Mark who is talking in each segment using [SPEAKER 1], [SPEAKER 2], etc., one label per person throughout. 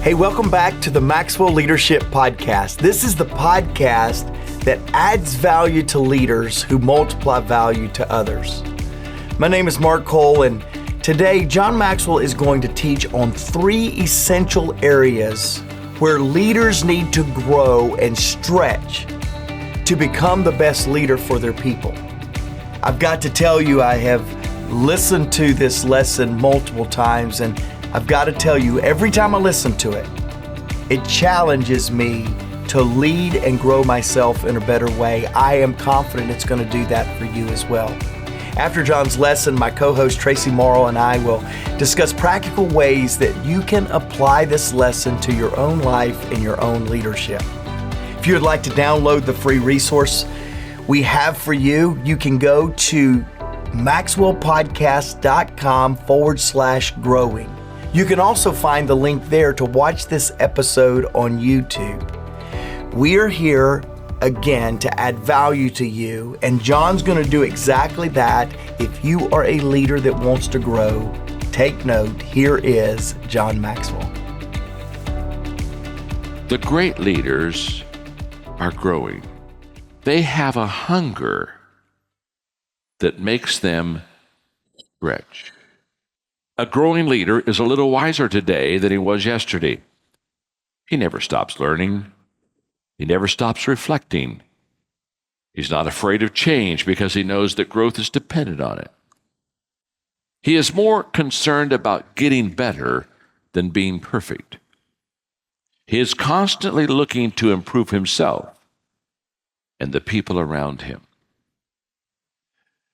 [SPEAKER 1] Hey, welcome back to the Maxwell Leadership Podcast. This is the podcast that adds value to leaders who multiply value to others. My name is Mark Cole, and today John Maxwell is going to teach on 3 essential areas where leaders need to grow and stretch to become the best leader for their people. I've got to tell you, I have listened to this lesson multiple times, and I've got to tell you, every time I listen to it, it challenges me to lead and grow myself in a better way. I am confident it's going to do that for you as well. After John's lesson, my co-host Traci Morrow and I will discuss practical ways that you can apply this lesson to your own life and your own leadership. If you would like to download the free resource we have for you, you can go to maxwellpodcast.com/growing. You can also find the link there to watch this episode on YouTube. We are here again to add value to you, and John's going to do exactly that. If you are a leader that wants to grow, take note. Here is John Maxwell.
[SPEAKER 2] The great leaders are growing. They have a hunger that makes them stretch. A growing leader is a little wiser today than he was yesterday. He never stops learning. He never stops reflecting. He's not afraid of change because he knows that growth is dependent on it. He is more concerned about getting better than being perfect. He is constantly looking to improve himself and the people around him.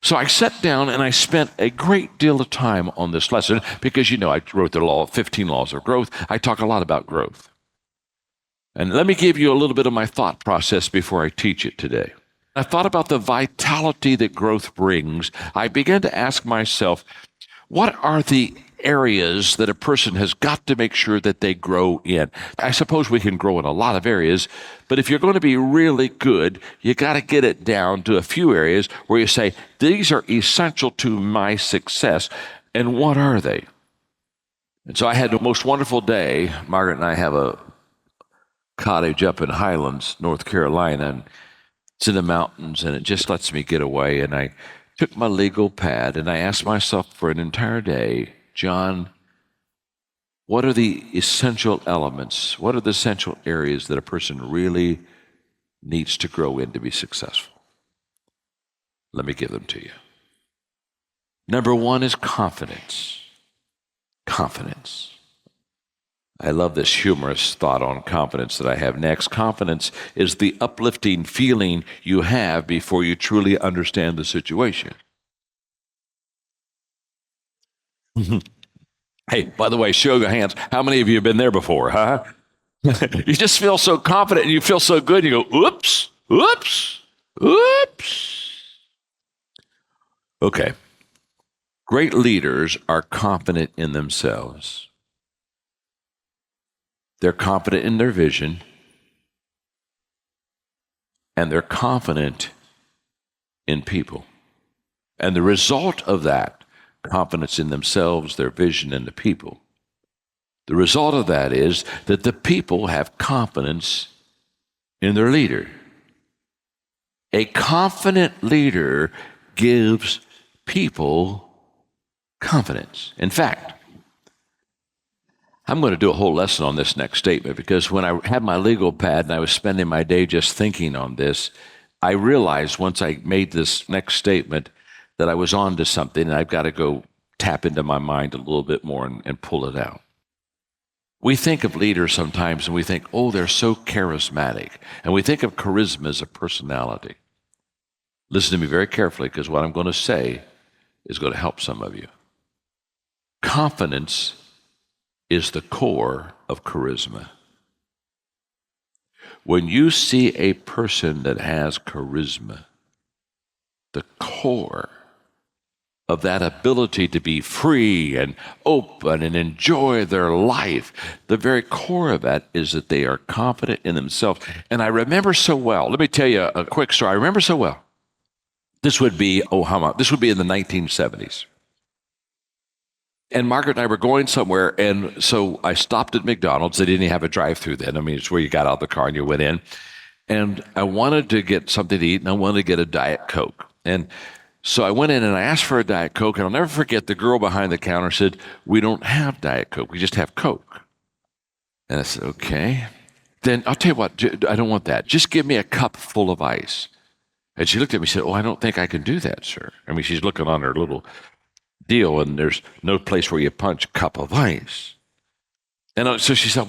[SPEAKER 2] So I sat down and I spent a great deal of time on this lesson because, I wrote the 15 laws of growth. I talk a lot about growth. And let me give you a little bit of my thought process before I teach it today. I thought about the vitality that growth brings. I began to ask myself, what are the areas that a person has got to make sure that they grow in? I suppose we can grow in a lot of areas, but if you're going to be really good, you got to get it down to a few areas where you say, these are essential to my success, and what are they? And so I had the most wonderful day. Margaret and I have a cottage up in Highlands, North Carolina, and it's in the mountains, and it just lets me get away. And I took my legal pad, and I asked myself for an entire day, John, what are the essential elements? What are the essential areas that a person really needs to grow in to be successful? Let me give them to you. Number 1 is confidence. Confidence. I love this humorous thought on confidence that I have next. Confidence is the uplifting feeling you have before you truly understand the situation. Hey, by the way, show your hands. How many of you have been there before, huh? You just feel so confident and you feel so good. And you go, oops, oops, oops. Okay. Great leaders are confident in themselves. They're confident in their vision. And they're confident in people. And the result of that, confidence in themselves, their vision, and the people. The result of that is that the people have confidence in their leader. A confident leader gives people confidence. In fact, I'm going to do a whole lesson on this next statement because when I had my legal pad and I was spending my day just thinking on this, I realized once I made this next statement that I was on to something, and I've got to go tap into my mind a little bit more and pull it out. We think of leaders sometimes, and we think, oh, they're so charismatic. And we think of charisma as a personality. Listen to me very carefully, because what I'm going to say is going to help some of you. Confidence is the core of charisma. When you see a person that has charisma, the core of that ability to be free and open and enjoy their life, the very core of that is that they are confident in themselves. And I remember so well, let me tell you a quick story. I remember so well. This would be in the 1970s. And Margaret and I were going somewhere, and so I stopped at McDonald's. They didn't have a drive-through then. I mean, it's where you got out of the car and you went in. And I wanted to get something to eat, and I wanted to get a Diet Coke. And so I went in and I asked for a Diet Coke, and I'll never forget the girl behind the counter said, "We don't have Diet Coke. We just have Coke." And I said, "Okay. Then I'll tell you what, I don't want that. Just give me a cup full of ice." And she looked at me and said, "Oh, I don't think I can do that, sir." I mean, she's looking on her little deal, and there's no place where you punch cup of ice. And so she said,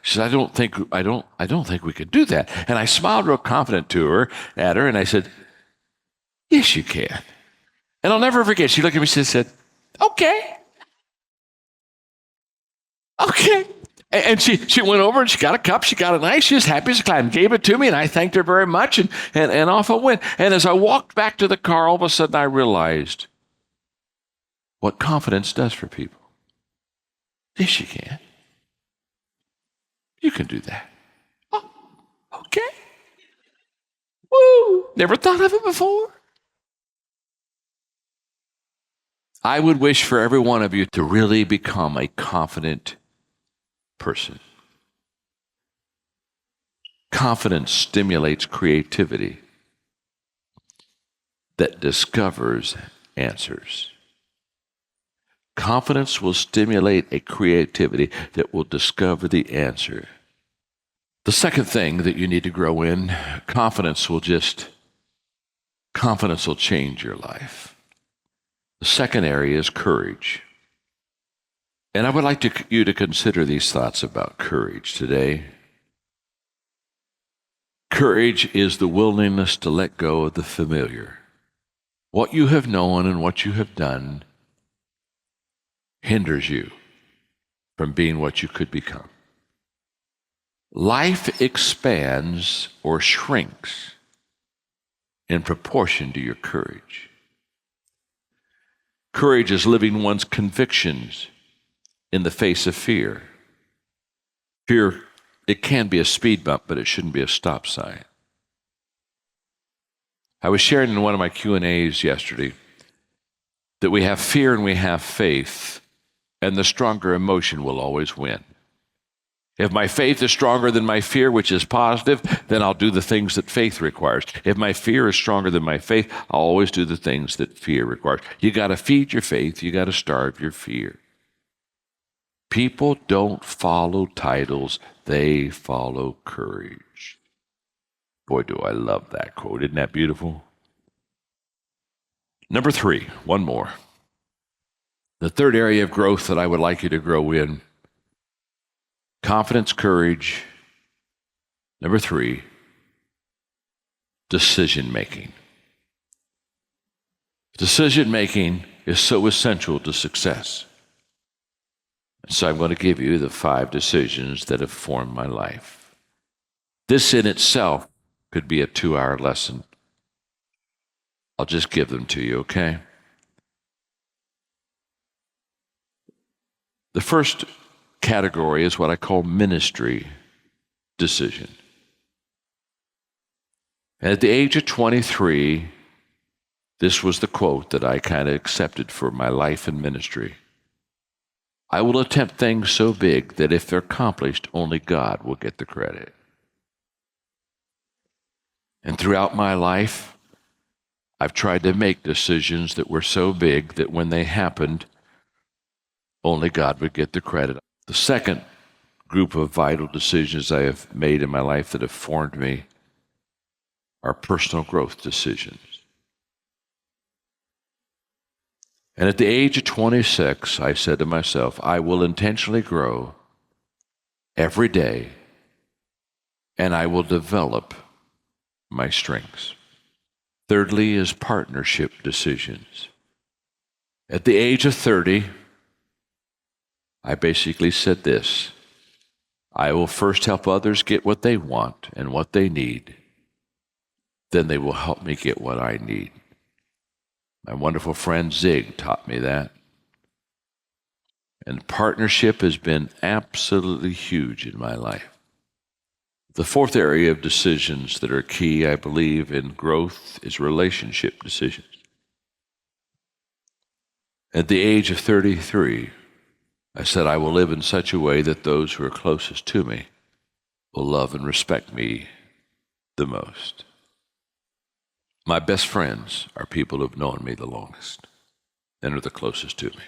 [SPEAKER 2] she said, I don't think we could do that." And I smiled real confident at her, and I said, "Yes, you can." And I'll never forget, she looked at me and said, "Okay. Okay." And she went over and she got a cup, she got an ice, she was happy as a clam, gave it to me, and I thanked her very much, and off I went. And as I walked back to the car, all of a sudden I realized what confidence does for people. Yes, you can. You can do that. Oh, okay. Woo! Never thought of it before. I would wish for every one of you to really become a confident person. Confidence stimulates creativity that discovers answers. Confidence will stimulate a creativity that will discover the answer. The second thing that you need to grow in, confidence will change your life. The second area is courage. And I would like you to consider these thoughts about courage today. Courage is the willingness to let go of the familiar. What you have known and what you have done hinders you from being what you could become. Life expands or shrinks in proportion to your courage. Courage is living one's convictions in the face of fear. Fear, it can be a speed bump, but it shouldn't be a stop sign. I was sharing in one of my Q&As yesterday that we have fear and we have faith, and the stronger emotion will always win. If my faith is stronger than my fear, which is positive, then I'll do the things that faith requires. If my fear is stronger than my faith, I'll always do the things that fear requires. You got to feed your faith. You got to starve your fear. People don't follow titles. They follow courage. Boy, do I love that quote. Isn't that beautiful? Number 3, one more. The third area of growth that I would like you to grow in, confidence, courage. Number 3, decision making. Decision making is so essential to success. So I'm going to give you the 5 decisions that have formed my life. This in itself could be a 2-hour lesson. I'll just give them to you, okay? The first category is what I call ministry decision. And at the age of 23, this was the quote that I kind of accepted for my life and ministry. I will attempt things so big that if they're accomplished, only God will get the credit. And throughout my life, I've tried to make decisions that were so big that when they happened, only God would get the credit. The second group of vital decisions I have made in my life that have formed me are personal growth decisions. And at the age of 26, I said to myself, I will intentionally grow every day, and I will develop my strengths. Thirdly is partnership decisions. At the age of 30, I basically said this: I will first help others get what they want and what they need. Then they will help me get what I need. My wonderful friend Zig taught me that. And partnership has been absolutely huge in my life. The fourth area of decisions that are key, I believe, in growth is relationship decisions. At the age of 33, I said I will live in such a way that those who are closest to me will love and respect me the most. My best friends are people who have known me the longest and are the closest to me.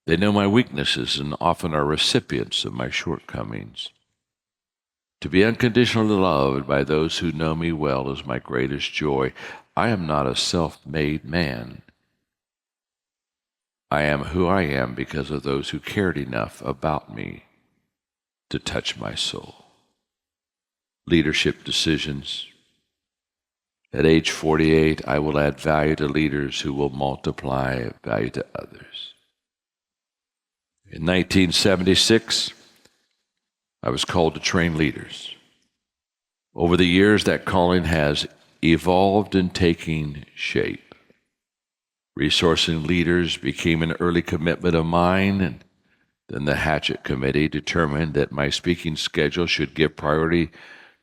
[SPEAKER 2] They know my weaknesses and often are recipients of my shortcomings. To be unconditionally loved by those who know me well is my greatest joy. I am not a self-made man. I am who I am because of those who cared enough about me to touch my soul. Leadership decisions. At age 48, I will add value to leaders who will multiply value to others. In 1976, I was called to train leaders. Over the years, that calling has evolved and taken shape. Resourcing leaders became an early commitment of mine, and then the Hatchet Committee determined that my speaking schedule should give priority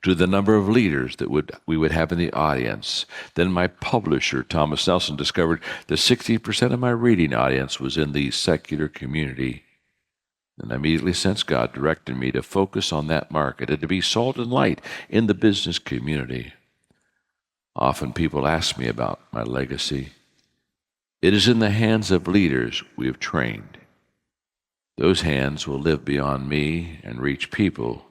[SPEAKER 2] to the number of leaders that we would have in the audience. Then my publisher, Thomas Nelson, discovered that 60% of my reading audience was in the secular community. And I immediately sensed God directed me to focus on that market and to be salt and light in the business community. Often people ask me about my legacy. It is in the hands of leaders we have trained. Those hands will live beyond me and reach people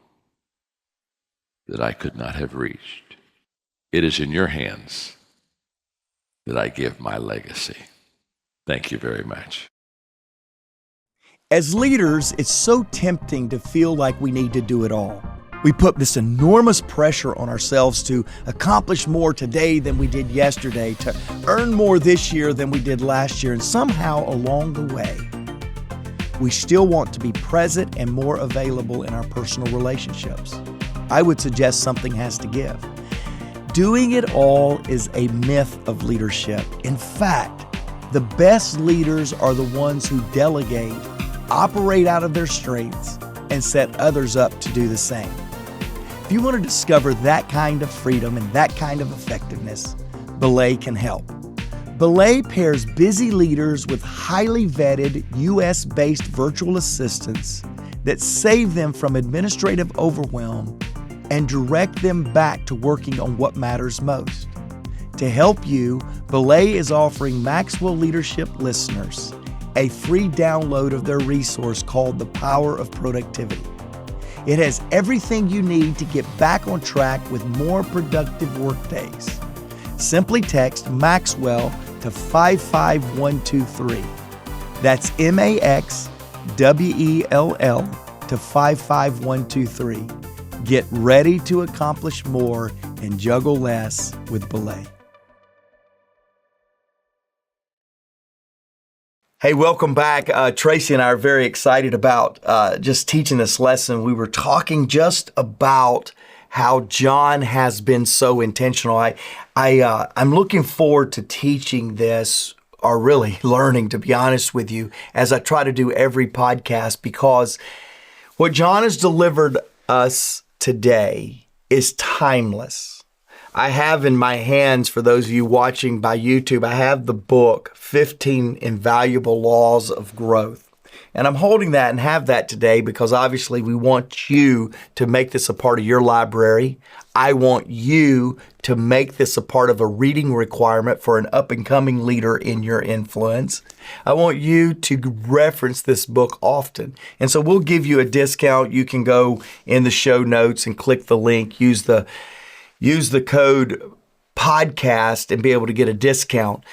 [SPEAKER 2] that I could not have reached. It is in your hands that I give my legacy. Thank you very much.
[SPEAKER 1] As leaders, it's so tempting to feel like we need to do it all. We put this enormous pressure on ourselves to accomplish more today than we did yesterday, to earn more this year than we did last year, and somehow along the way, we still want to be present and more available in our personal relationships. I would suggest something has to give. Doing it all is a myth of leadership. In fact, the best leaders are the ones who delegate, operate out of their strengths, and set others up to do the same. If you want to discover that kind of freedom and that kind of effectiveness, BELAY can help. BELAY pairs busy leaders with highly vetted US-based virtual assistants that save them from administrative overwhelm and direct them back to working on what matters most. To help you, BELAY is offering Maxwell Leadership listeners a free download of their resource called The Power of Productivity. It has everything you need to get back on track with more productive workdays. Simply text Maxwell to 55123. That's MAXWELL to 55123. Get ready to accomplish more and juggle less with BELAY. Hey, welcome back. Traci and I are very excited about just teaching this lesson. We were talking just about how John has been so intentional. I'm looking forward to teaching this, or really learning, to be honest with you, as I try to do every podcast, because what John has delivered us today is timeless. I have in my hands, for those of you watching by YouTube, I have the book, 15 Invaluable Laws of Growth. And I'm holding that and have that today because obviously we want you to make this a part of your library. I want you to make this a part of a reading requirement for an up-and-coming leader in your influence. I want you to reference this book often. And so we'll give you a discount. You can go in the show notes and click the link, use the code podcast and be able to get a discount.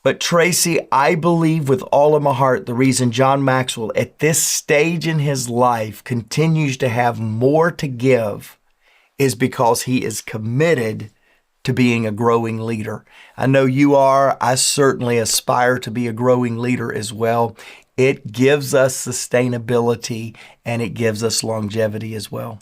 [SPEAKER 1] But Traci, I believe with all of my heart, the reason John Maxwell at this stage in his life continues to have more to give is because he is committed to being a growing leader. I know you are. I certainly aspire to be a growing leader as well. It gives us sustainability and it gives us longevity as well.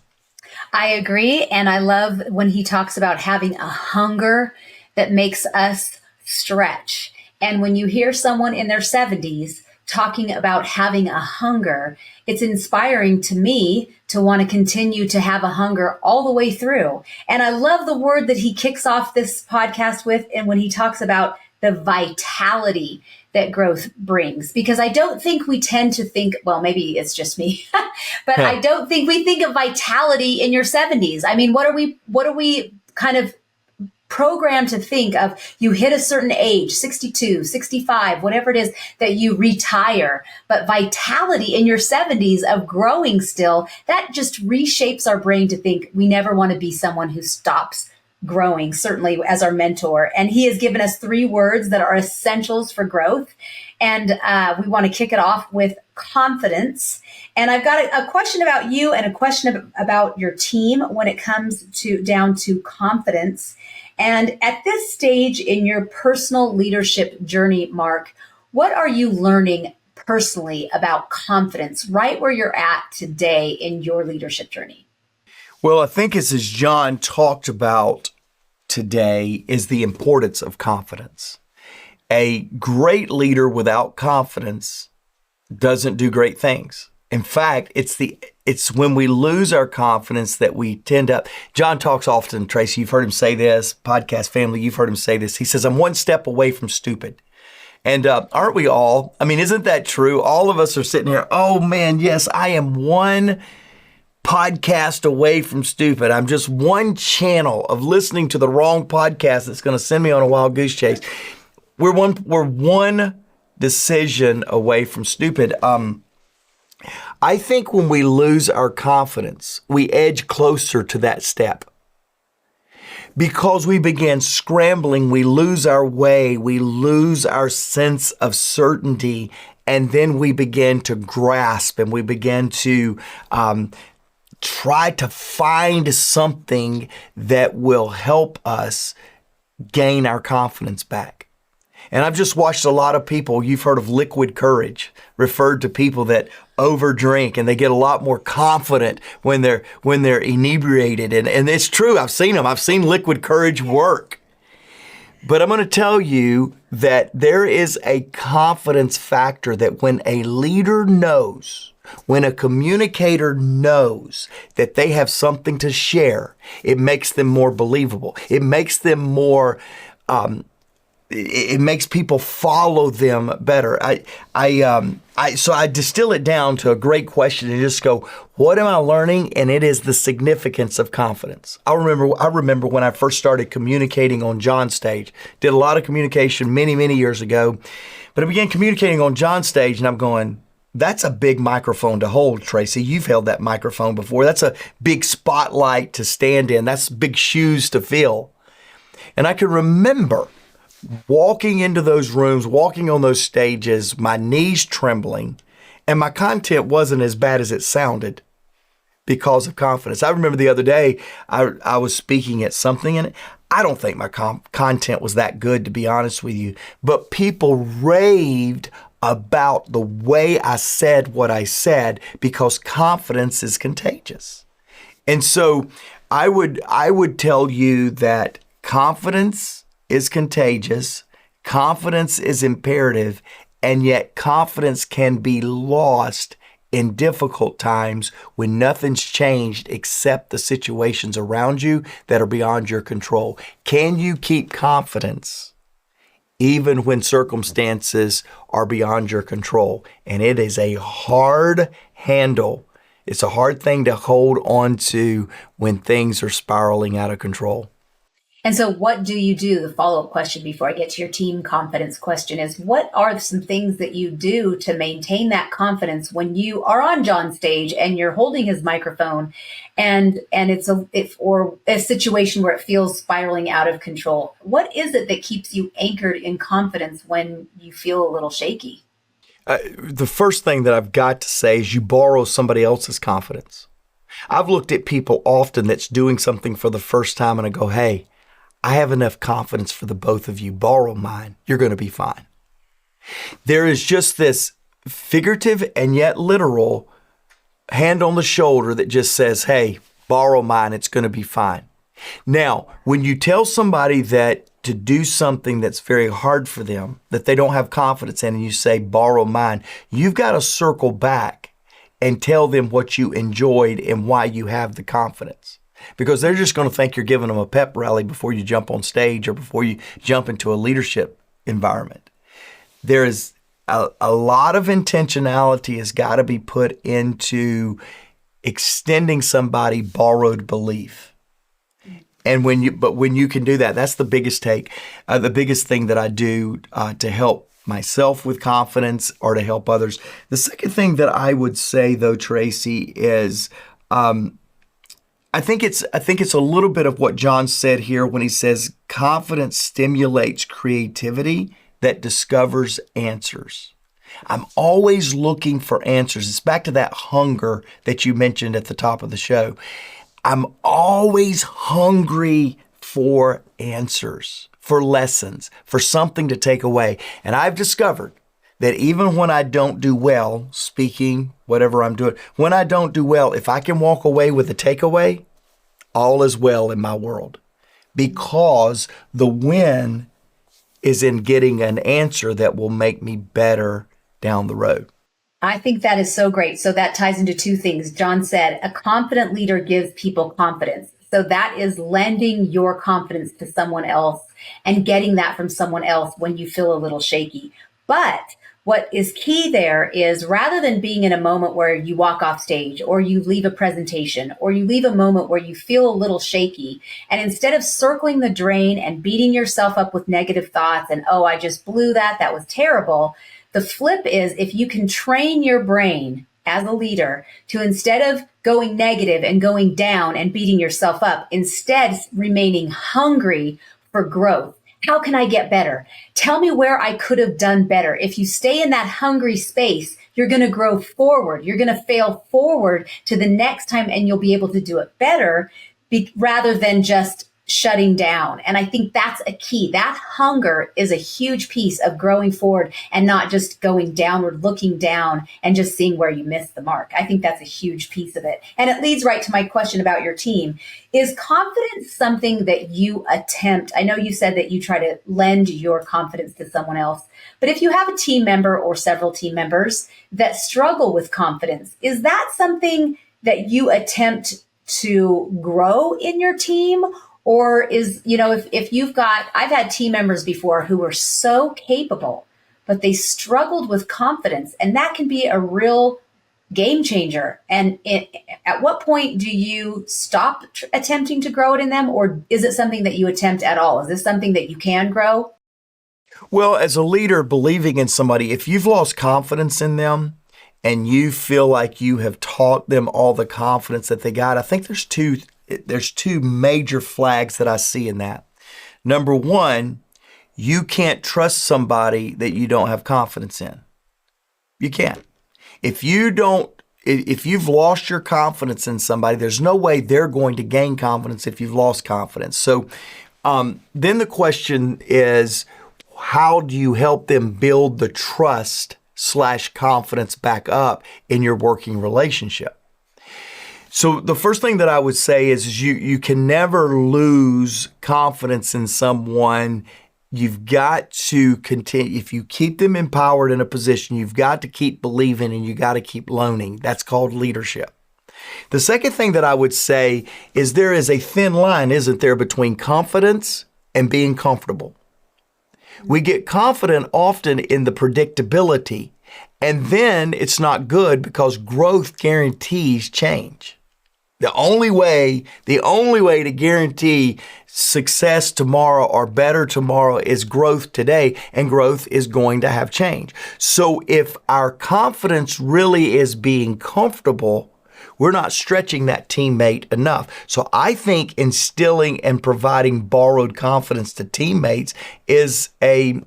[SPEAKER 3] I agree. And I love when he talks about having a hunger that makes us stretch. And when you hear someone in their 70s talking about having a hunger, it's inspiring to me to want to continue to have a hunger all the way through. And I love the word that he kicks off this podcast with, and when he talks about the vitality that growth brings? Because I don't think we tend to think, well, maybe it's just me, but I don't think we think of vitality in your 70s. I mean, what are we kind of programmed to think of? You hit a certain age, 62, 65, whatever it is, that you retire. But vitality in your 70s of growing still, that just reshapes our brain to think we never want to be someone who stops growing, certainly as our mentor. And he has given us 3 words that are essentials for growth. And we want to kick it off with confidence. And I've got a question about you and a question about your team when it comes down to confidence. And at this stage in your personal leadership journey, Mark, what are you learning personally about confidence right where you're at today in your leadership journey?
[SPEAKER 1] Well, I think as John talked about today is the importance of confidence. A great leader without confidence doesn't do great things. In fact, it's when we lose our confidence that we tend up. John talks often, Traci, you've heard him say this, podcast family, you've heard him say this. He says, I'm one step away from stupid. And aren't we all? I mean, isn't that true? All of us are sitting here, oh man, yes, I am one podcast away from stupid. I'm just one channel of listening to the wrong podcast that's going to send me on a wild goose chase. We're one decision away from stupid. I think when we lose our confidence, we edge closer to that step. Because we begin scrambling, we lose our way, we lose our sense of certainty, and then we begin to grasp and we begin to try to find something that will help us gain our confidence back. And I've just watched a lot of people, you've heard of liquid courage, referred to people that overdrink and they get a lot more confident when they're inebriated. And it's true, I've seen them. I've seen liquid courage work. But I'm going to tell you that there is a confidence factor that when a leader knows, when a communicator knows that they have something to share, it makes them more believable. It makes them more it makes people follow them better. So I distill it down to a great question and just go, what am I learning? And it is the significance of confidence. I remember when I first started communicating on John's stage, did a lot of communication many, many years ago, but I began communicating on John's stage and I'm going, that's a big microphone to hold, Traci. You've held that microphone before. That's a big spotlight to stand in. That's big shoes to fill. And I can remember walking into those rooms, walking on those stages, my knees trembling, and my content wasn't as bad as it sounded because of confidence. I remember the other day, I was speaking at something, and I don't think my content was that good, to be honest with you, but people raved about the way I said what I said because confidence is contagious. And so I would tell you that confidence is contagious, confidence is imperative, and yet confidence can be lost in difficult times when nothing's changed except the situations around you that are beyond your control. Can you keep confidence even when circumstances are beyond your control? And it is a hard handle. It's a hard thing to hold on to when things are spiraling out of control.
[SPEAKER 3] And so what do you do? The follow-up question before I get to your team confidence question is, what are some things that you do to maintain that confidence when you are on John's stage and you're holding his microphone and it's a situation where it feels spiraling out of control? What is it that keeps you anchored in confidence when you feel a little shaky?
[SPEAKER 1] The first thing that I've got to say is you borrow somebody else's confidence. I've looked at people often that's doing something for the first time and I go, hey, I have enough confidence for the both of you. Borrow mine. You're going to be fine. There is just this figurative and yet literal hand on the shoulder that just says, hey, borrow mine. It's going to be fine. Now, when you tell somebody that to do something that's very hard for them, that they don't have confidence in, and you say, borrow mine, you've got to circle back and tell them what you enjoyed and why you have the confidence. Because they're just going to think you're giving them a pep rally before you jump on stage or before you jump into a leadership environment. there is a lot of intentionality has got to be put into extending somebody borrowed belief. And when you can do that, that's the biggest the biggest thing that I do to help myself with confidence or to help others. The second thing that I would say though, Traci, is I think it's a little bit of what John said here when he says confidence stimulates creativity that discovers answers. I'm always looking for answers. It's back to that hunger that you mentioned at the top of the show. I'm always hungry for answers, for lessons, for something to take away. And I've discovered that even when I don't do well, speaking, whatever I'm doing, when I don't do well, if I can walk away with a takeaway, all is well in my world. Because the win is in getting an answer that will make me better down the road.
[SPEAKER 3] I think that is so great. So that ties into two things. John said, a confident leader gives people confidence. So that is lending your confidence to someone else and getting that from someone else when you feel a little shaky. But what is key there is rather than being in a moment where you walk off stage or you leave a presentation or you leave a moment where you feel a little shaky, and instead of circling the drain and beating yourself up with negative thoughts and, oh, I just blew that was terrible. The flip is if you can train your brain as a leader to instead of going negative and going down and beating yourself up, instead remaining hungry for growth. How can I get better? Tell me where I could have done better. If you stay in that hungry space, you're going to grow forward. You're going to fail forward to the next time and you'll be able to do it better rather than just shutting down. And I think that's a key. That hunger is a huge piece of growing forward and not just going downward, looking down and just seeing where you missed the mark. I think that's a huge piece of it. And it leads right to my question about your team. Is confidence something that you attempt? I know you said that you try to lend your confidence to someone else, but if you have a team member or several team members that struggle with confidence, is that something that you attempt to grow in your team? Or is, if you've got, I've had team members before who were so capable, but they struggled with confidence, and that can be a real game changer. And at what point do you stop attempting to grow it in them? Or is it something that you attempt at all? Is this something that you can grow?
[SPEAKER 1] Well, as a leader, believing in somebody, if you've lost confidence in them and you feel like you have taught them all the confidence that they got, I think there's two major flags that I see in that. Number one, you can't trust somebody that you don't have confidence in. You can't. If you've lost your confidence in somebody, there's no way they're going to gain confidence if you've lost confidence. So then the question is, how do you help them build the trust/confidence back up in your working relationship? So the first thing that I would say is you can never lose confidence in someone. You've got to continue. If you keep them empowered in a position, you've got to keep believing and you got to keep loaning. That's called leadership. The second thing that I would say is there is a thin line, isn't there, between confidence and being comfortable. We get confident often in the predictability, and then it's not good because growth guarantees change. The only way to guarantee success tomorrow or better tomorrow is growth today, and growth is going to have change. So if our confidence really is being comfortable, we're not stretching that teammate enough. So I think instilling and providing borrowed confidence to teammates is an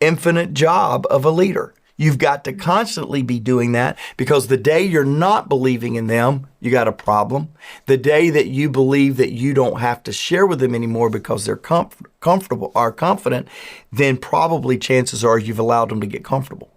[SPEAKER 1] infinite job of a leader. You've got to constantly be doing that because the day you're not believing in them, you got a problem. The day that you believe that you don't have to share with them anymore because they're comfortable or confident, then probably chances are you've allowed them to get comfortable.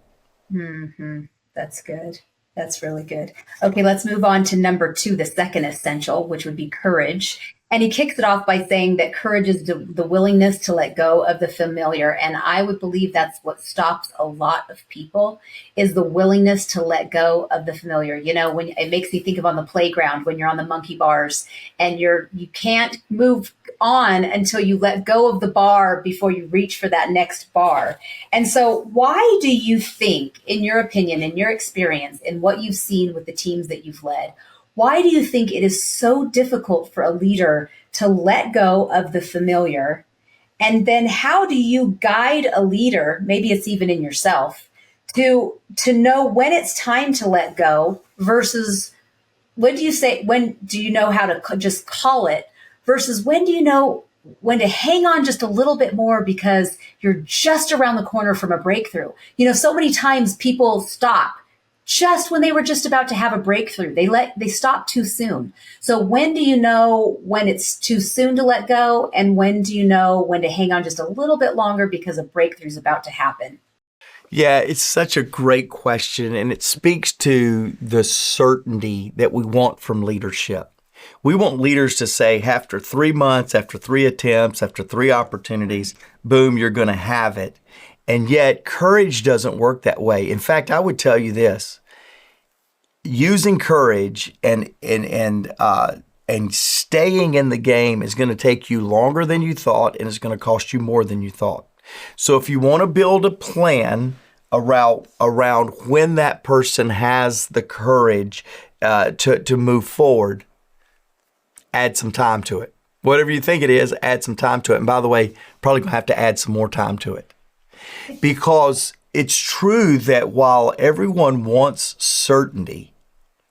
[SPEAKER 3] Mm-hmm. That's good. That's really good. Okay, let's move on to number 2, the second essential, which would be courage. And he kicks it off by saying that courage is the willingness to let go of the familiar. And I would believe that's what stops a lot of people is the willingness to let go of the familiar. When it makes me think of on the playground when you're on the monkey bars and you can't move on until you let go of the bar before you reach for that next bar. And so why do you think, in your opinion, in your experience, in what you've seen with the teams that you've led, why do you think it is so difficult for a leader to let go of the familiar? And then how do you guide a leader, maybe it's even in yourself, to know when it's time to let go versus when do you know how to just call it versus when do you know when to hang on just a little bit more because you're just around the corner from a breakthrough? So many times people stop just when they were just about to have a breakthrough. They stop too soon. So when do you know when it's too soon to let go? And when do you know when to hang on just a little bit longer because a breakthrough is about to happen?
[SPEAKER 1] Yeah, it's such a great question, and it speaks to the certainty that we want from leadership. We want leaders to say, after 3 months, after 3 attempts, after 3 opportunities, boom, you're going to have it. And yet, courage doesn't work that way. In fact, I would tell you this: using courage and staying in the game is going to take you longer than you thought, and it's going to cost you more than you thought. So if you want to build a plan around when that person has the courage to move forward, add some time to it. Whatever you think it is, add some time to it. And by the way, probably going to have to add some more time to it. Because it's true that while everyone wants certainty,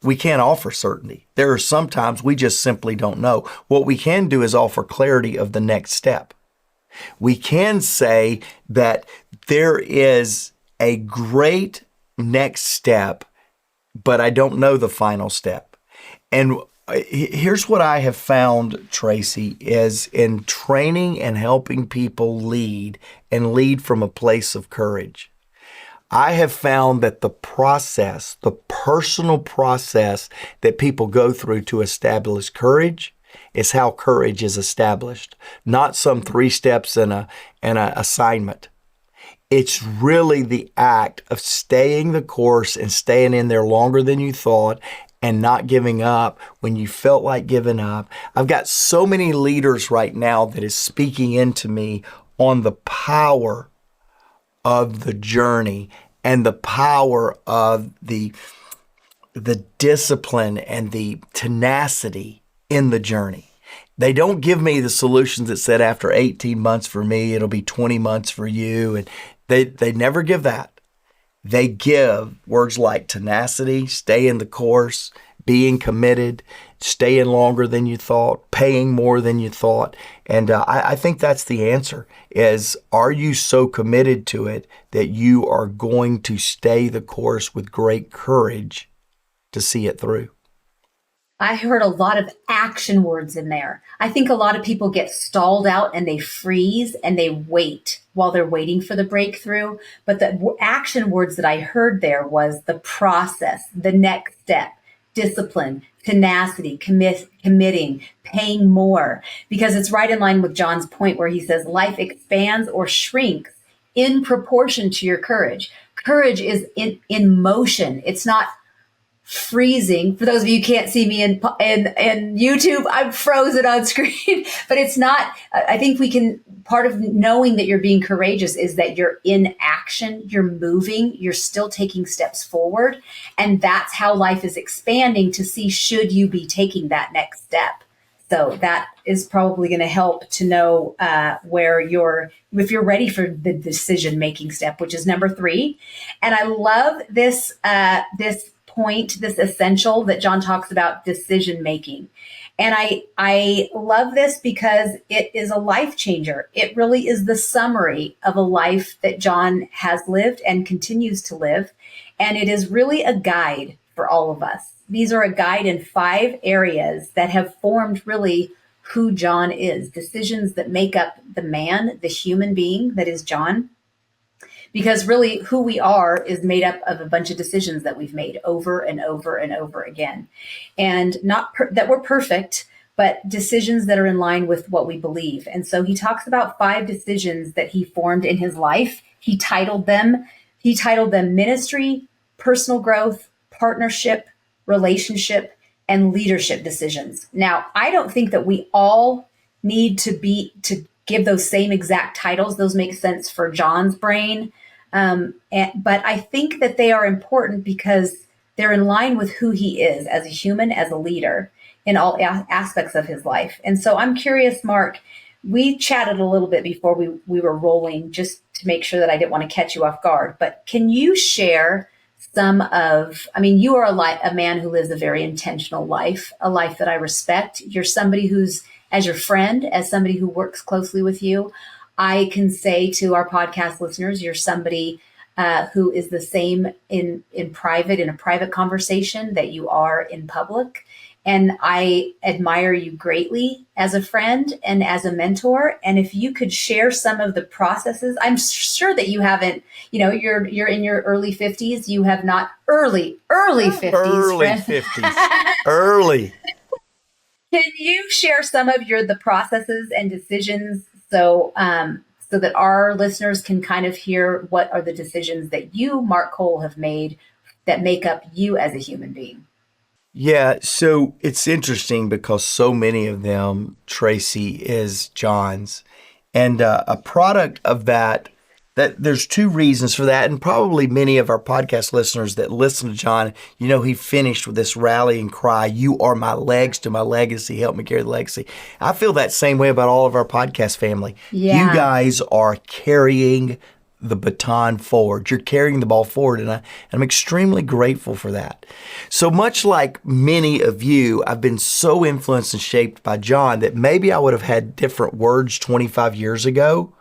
[SPEAKER 1] we can't offer certainty. There are some times we just simply don't know. What we can do is offer clarity of the next step. We can say that there is a great next step, but I don't know the final step. And here's what I have found, Traci, is in training and helping people lead and lead from a place of courage, I have found that the personal process that people go through to establish courage is how courage is established, not some 3 steps in a assignment. It's really the act of staying the course and staying in there longer than you thought and not giving up when you felt like giving up. I've got so many leaders right now that is speaking into me on the power of the journey and the power of the discipline and the tenacity in the journey. They don't give me the solutions that said after 18 months for me, it'll be 20 months for you. And they never give that. They give words like tenacity, stay in the course, being committed, staying longer than you thought, paying more than you thought. And I think that's the answer is, are you so committed to it that you are going to stay the course with great courage to see it through?
[SPEAKER 3] I heard a lot of action words in there. I think a lot of people get stalled out and they freeze and they wait while they're waiting for the breakthrough. But the action words that I heard there was the process, the next step, discipline, tenacity, committing, paying more, because it's right in line with John's point where he says life expands or shrinks in proportion to your courage. Courage is in motion. It's not freezing. For those of you who can't see me in YouTube, I'm frozen on screen, but it's not, I think part of knowing that you're being courageous is that you're in action, you're moving, you're still taking steps forward. And that's how life is expanding to see, should you be taking that next step? So that is probably going to help to know if you're ready for the decision-making step, which is number 3. And I love this point, this essential that John talks about, decision making. And I love this because it is a life changer. It really is the summary of a life that John has lived and continues to live. And it is really a guide for all of us. These are a guide in 5 areas that have formed really who John is, decisions that make up the man, the human being that is John. Because really who we are is made up of a bunch of decisions that we've made over and over and over again. And not that we're perfect, but decisions that are in line with what we believe. And so he talks about 5 decisions that he formed in his life. He titled them ministry, personal growth, partnership, relationship, and leadership decisions. Now, I don't think that we all need to give those same exact titles. Those make sense for John's brain. But I think that they are important because they're in line with who he is as a human, as a leader in all aspects of his life. And so I'm curious, Mark, we chatted a little bit before we were rolling just to make sure that I didn't want to catch you off guard. But can you share you are a man who lives a very intentional life, a life that I respect. You're somebody who's, as your friend, as somebody who works closely with you, I can say to our podcast listeners, you're somebody who is the same in private, in a private conversation that you are in public. And I admire you greatly as a friend and as a mentor. And if you could share some of the processes, I'm sure that you haven't, you're in your early 50s. You have not early 50s.
[SPEAKER 1] Early
[SPEAKER 3] friend.
[SPEAKER 1] 50s. Early.
[SPEAKER 3] Can you share some of the processes and decisions so that our listeners can kind of hear what are the decisions that you, Mark Cole, have made that make up you as a human being?
[SPEAKER 1] Yeah, so it's interesting because so many of them, Traci, is John's. And a product of that there's two reasons for that. And probably many of our podcast listeners that listen to John, he finished with this rallying cry, "You are my legs to my legacy. Help me carry the legacy." I feel that same way about all of our podcast family.
[SPEAKER 3] Yeah.
[SPEAKER 1] You guys are carrying the baton forward. You're carrying the ball forward, and I'm extremely grateful for that. So much like many of you, I've been so influenced and shaped by John that maybe I would have had different words 25 years ago,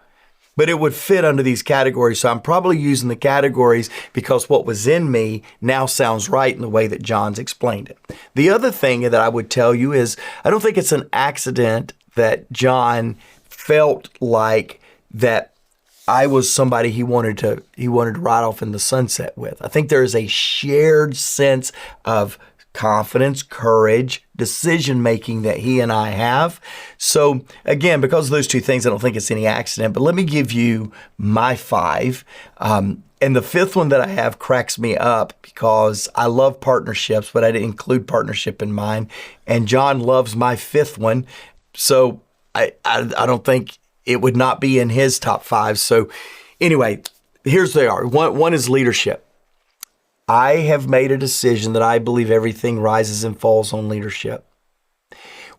[SPEAKER 1] but it would fit under these categories. So I'm probably using the categories because what was in me now sounds right in the way that John's explained it. The other thing that I would tell you is I don't think it's an accident that John felt like that I was somebody he wanted to ride off in the sunset with. I think there is a shared sense of confidence, courage, decision-making that he and I have. So again, because of those two things, I don't think it's any accident, but let me give you my 5. And the 5th one that I have cracks me up because I love partnerships, but I didn't include partnership in mine. And John loves my 5th one. So I don't think it would not be in his top 5. So anyway, here's they are. One is leadership. I have made a decision that I believe everything rises and falls on leadership.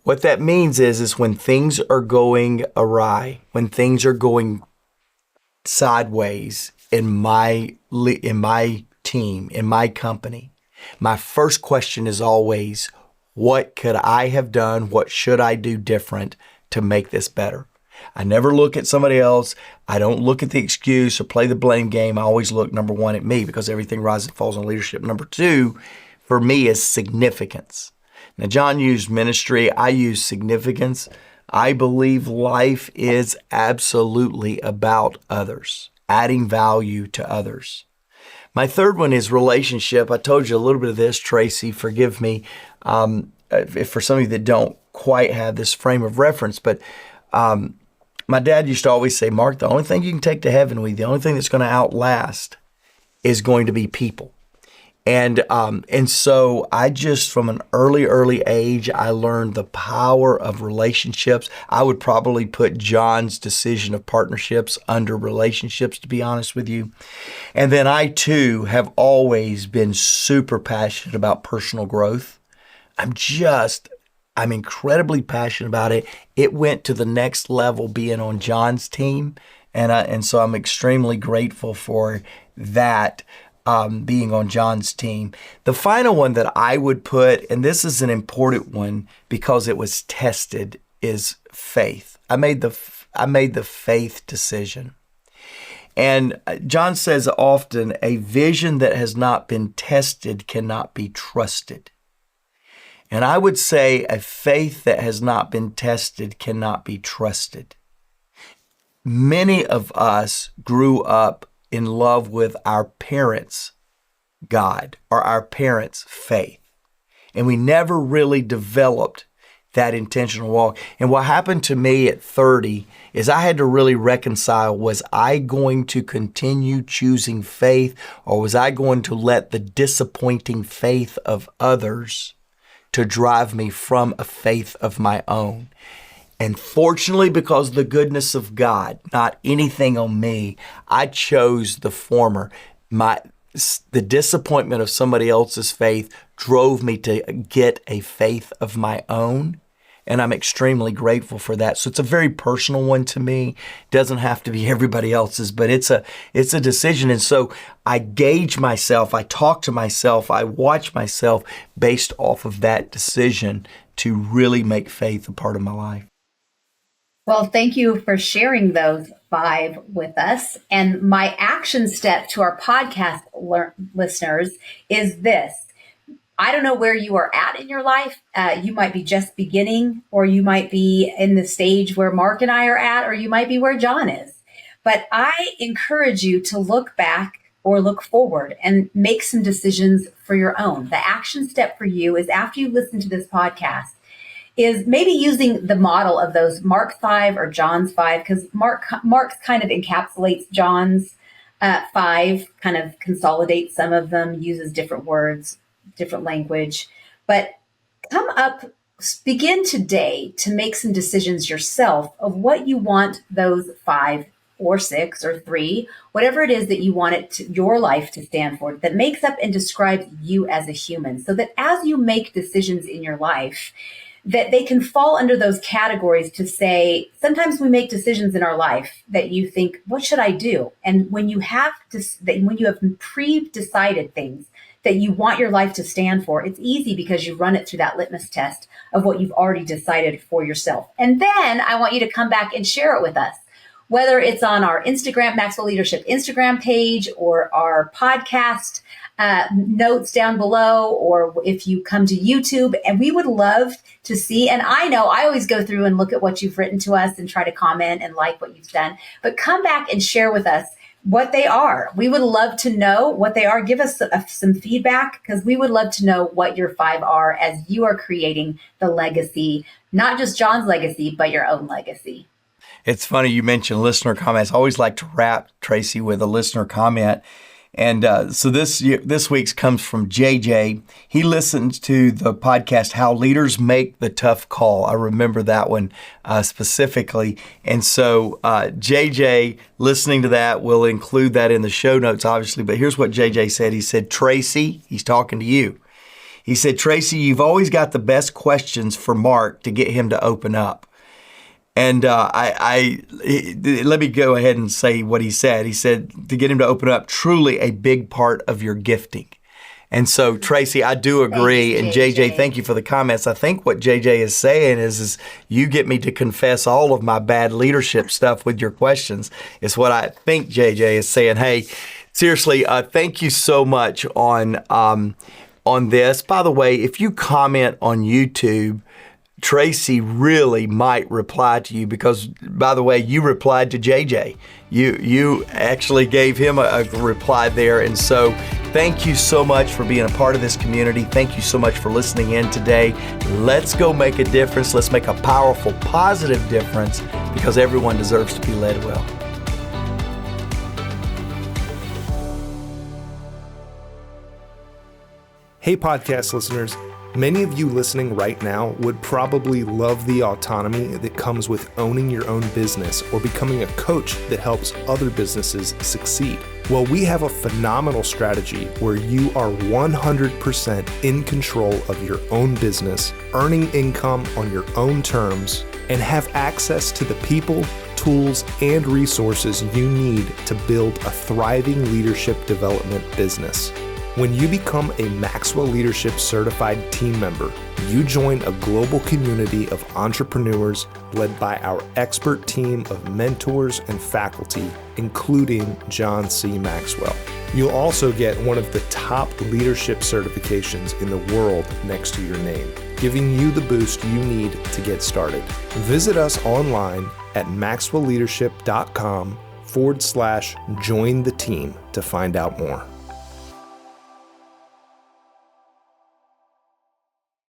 [SPEAKER 1] What that means is when things are going awry, when things are going sideways in my team, in my company, my first question is always, what could I have done? What should I do different to make this better? I never look at somebody else. I don't look at the excuse or play the blame game. I always look, number 1, at me because everything rises and falls on leadership. Number 2, for me, is significance. Now, John used ministry. I use significance. I believe life is absolutely about others, adding value to others. My 3rd one is relationship. I told you a little bit of this, Traci. Forgive me if for some of you that don't quite have this frame of reference, but my dad used to always say, Mark, the only thing you can take to heaven with you, the only thing that's going to outlast is going to be people. And so I just, from an early age, I learned the power of relationships. I would probably put John's decision of partnerships under relationships, to be honest with you. And then I, too, have always been super passionate about personal growth. I'm incredibly passionate about it. It went to the next level being on John's team. And so I'm extremely grateful for that, being on John's team. The final one that I would put, and this is an important one because it was tested, is faith. I made the faith decision. And John says often, a vision that has not been tested cannot be trusted. And I would say a faith that has not been tested cannot be trusted. Many of us grew up in love with our parents' God or our parents' faith. And we never really developed that intentional walk. And what happened to me at 30 is I had to really reconcile, was I going to continue choosing faith, or was I going to let the disappointing faith of others to drive me from a faith of my own? And fortunately, because of the goodness of God, not anything on me, I chose the former. The disappointment of somebody else's faith drove me to get a faith of my own. And I'm extremely grateful for that. So it's a very personal one to me. It doesn't have to be everybody else's, but it's a decision. And so I gauge myself, I talk to myself, I watch myself based off of that decision to really make faith a part of my life.
[SPEAKER 3] Well, thank you for sharing those 5 with us. And my action step to our podcast listeners is this. I don't know where you are at in your life. You might be just beginning, or you might be in the stage where Mark and I are at, or you might be where John is. But I encourage you to look back or look forward and make some decisions for your own. The action step for you is, after you listen to this podcast, is maybe using the model of those Mark 5 or John's 5, because Mark's kind of encapsulates John's 5, kind of consolidates some of them, uses different words, different language. But begin today to make some decisions yourself of what you want those 5 or 6 or 3, whatever it is that you want your life to stand for, that makes up and describes you as a human, so that as you make decisions in your life, that they can fall under those categories to say, sometimes we make decisions in our life that you think, what should I do? And when you have pre-decided things that you want your life to stand for, it's easy because you run it through that litmus test of what you've already decided for yourself. And then I want you to come back and share it with us, whether it's on our Instagram, Maxwell Leadership Instagram page, or our podcast notes down below, or if you come to YouTube. And we would love to see, and I know I always go through and look at what you've written to us and try to comment and like what you've done, but come back and share with us what they are. We would love to know what they are. Give us some feedback, because we would love to know what your 5 are as you are creating the legacy, not just John's legacy, but your own legacy.
[SPEAKER 1] It's funny you mentioned listener comments. I always like to wrap, Traci, with a listener comment. And so this week's comes from JJ. He listens to the podcast, How Leaders Make the Tough Call. I remember that one specifically. And so JJ, listening to that, will include that in the show notes, obviously. But here's what JJ said. He said, Traci, he's talking to you. He said, Traci, you've always got the best questions for Mark to get him to open up. And let me go ahead and say what he said. He said, to get him to open up, truly a big part of your gifting. And so, Traci, I do agree.
[SPEAKER 3] Thanks,
[SPEAKER 1] and JJ, thank you for the comments. I think what JJ is saying is you get me to confess all of my bad leadership stuff with your questions. Is what I think JJ is saying. Hey, seriously, thank you so much on this. By the way, if you comment on YouTube, Traci really might reply to you, because, by the way, you replied to JJ. You actually gave him a reply there. And so thank you so much for being a part of this community. Thank you so much for listening in today. Let's go make a difference. Let's make a powerful, positive difference, because everyone deserves to be led well.
[SPEAKER 4] Hey, podcast listeners. Many of you listening right now would probably love the autonomy that comes with owning your own business or becoming a coach that helps other businesses succeed. Well, we have a phenomenal strategy where you are 100% in control of your own business, earning income on your own terms, and have access to the people, tools, and resources you need to build a thriving leadership development business. When you become a Maxwell Leadership Certified team member, you join a global community of entrepreneurs led by our expert team of mentors and faculty, including John C. Maxwell. You'll also get one of the top leadership certifications in the world next to your name, giving you the boost you need to get started. Visit us online at maxwellleadership.com/join the team to find out more.